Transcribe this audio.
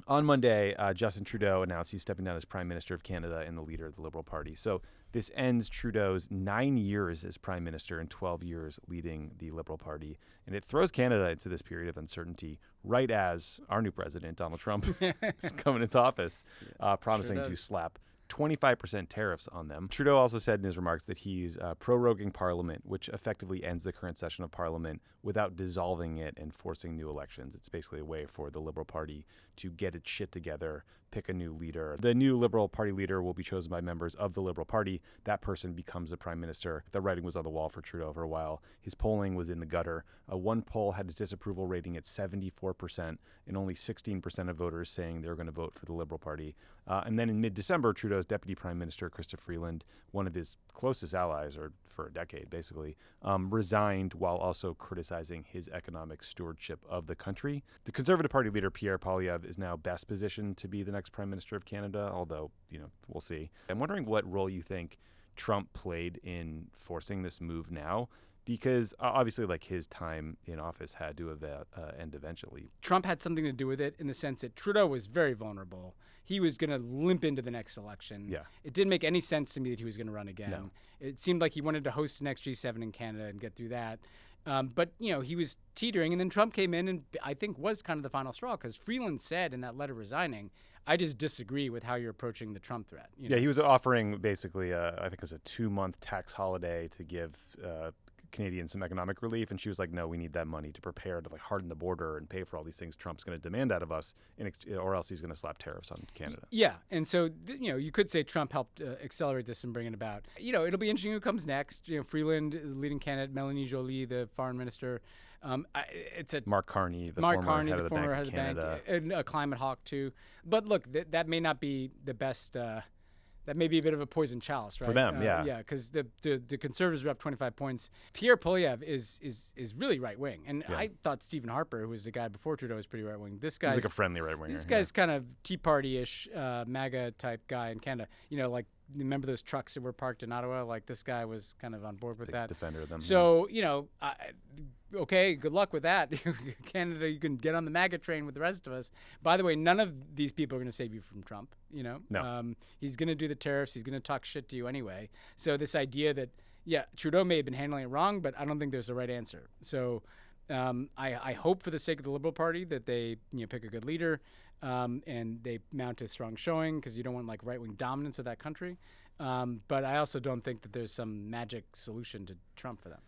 On Monday, Justin Trudeau announced he's stepping down as Prime Minister of Canada and the leader of the Liberal Party. So this ends Trudeau's 9 years as Prime Minister and 12 years leading the Liberal Party. And it throws Canada into this period of uncertainty right as our new president, Donald Trump, is coming into office, promising to slap 25% tariffs on them. Trudeau also said in his remarks that he's proroguing Parliament, which effectively ends the current session of Parliament without dissolving it and forcing new elections. It's basically a way for the Liberal Party to get its shit together, pick a new leader. The new Liberal Party leader will be chosen by members of the Liberal Party. That person becomes the Prime Minister. The writing was on the wall for Trudeau for a while. His polling was in the gutter. One poll had his disapproval rating at 74%, and only 16% of voters saying they're going to vote for the Liberal Party. And then in mid-December, Trudeau's Deputy Prime Minister, Chrystia Freeland, one of his closest allies, or for a decade basically, resigned while also criticizing his economic stewardship of the country. The Conservative Party leader, Pierre Poilievre, is now best positioned to be the next Prime Minister of Canada, although, we'll see. I'm wondering what role you think Trump played in forcing this move now, because obviously, his time in office had to end eventually. Trump had something to do with it in the sense that Trudeau was very vulnerable. He was going to limp into the next election. Yeah. It didn't make any sense to me that he was going to run again. No. It seemed like he wanted to host the next G7 in Canada and get through that. But he was teetering, and then Trump came in and I think was kind of the final straw, because Freeland said in that letter resigning, I just disagree with how you're approaching the Trump threat. Yeah, he was offering basically, I think it was a 2-month tax holiday to give Canadians some economic relief, and she was like, no, we need that money to prepare to harden the border and pay for all these things Trump's going to demand out of us, or else he's going to slap tariffs on Canada. Yeah, and so you could say Trump helped accelerate this and bring it about. It'll be interesting who comes next. Freeland, leading candidate, Melanie Joly, the foreign minister. It's a Mark Carney, the former head of the Bank of Canada, and a climate hawk too. But look, that may not be the best. That may be a bit of a poison chalice, right? For them, yeah. Yeah, because the Conservatives are up 25 points. Pierre Poilievre is really right-wing. And I thought Stephen Harper, who was the guy before Trudeau, was pretty right-wing. This guy's he's like a friendly right-winger. This guy's kind of Tea Party-ish, MAGA-type guy in Canada. Remember those trucks that were parked in Ottawa? This guy was kind of on board with that. Defender of them. So, okay, good luck with that. Canada, you can get on the MAGA train with the rest of us. By the way, none of these people are going to save you from Trump, No. He's going to do the tariffs. He's going to talk shit to you anyway. So this idea that, Trudeau may have been handling it wrong, but I don't think there's a right answer. So I hope for the sake of the Liberal Party that they pick a good leader and they mount a strong showing, because you don't want right-wing dominance of that country. But I also don't think that there's some magic solution to Trump for them.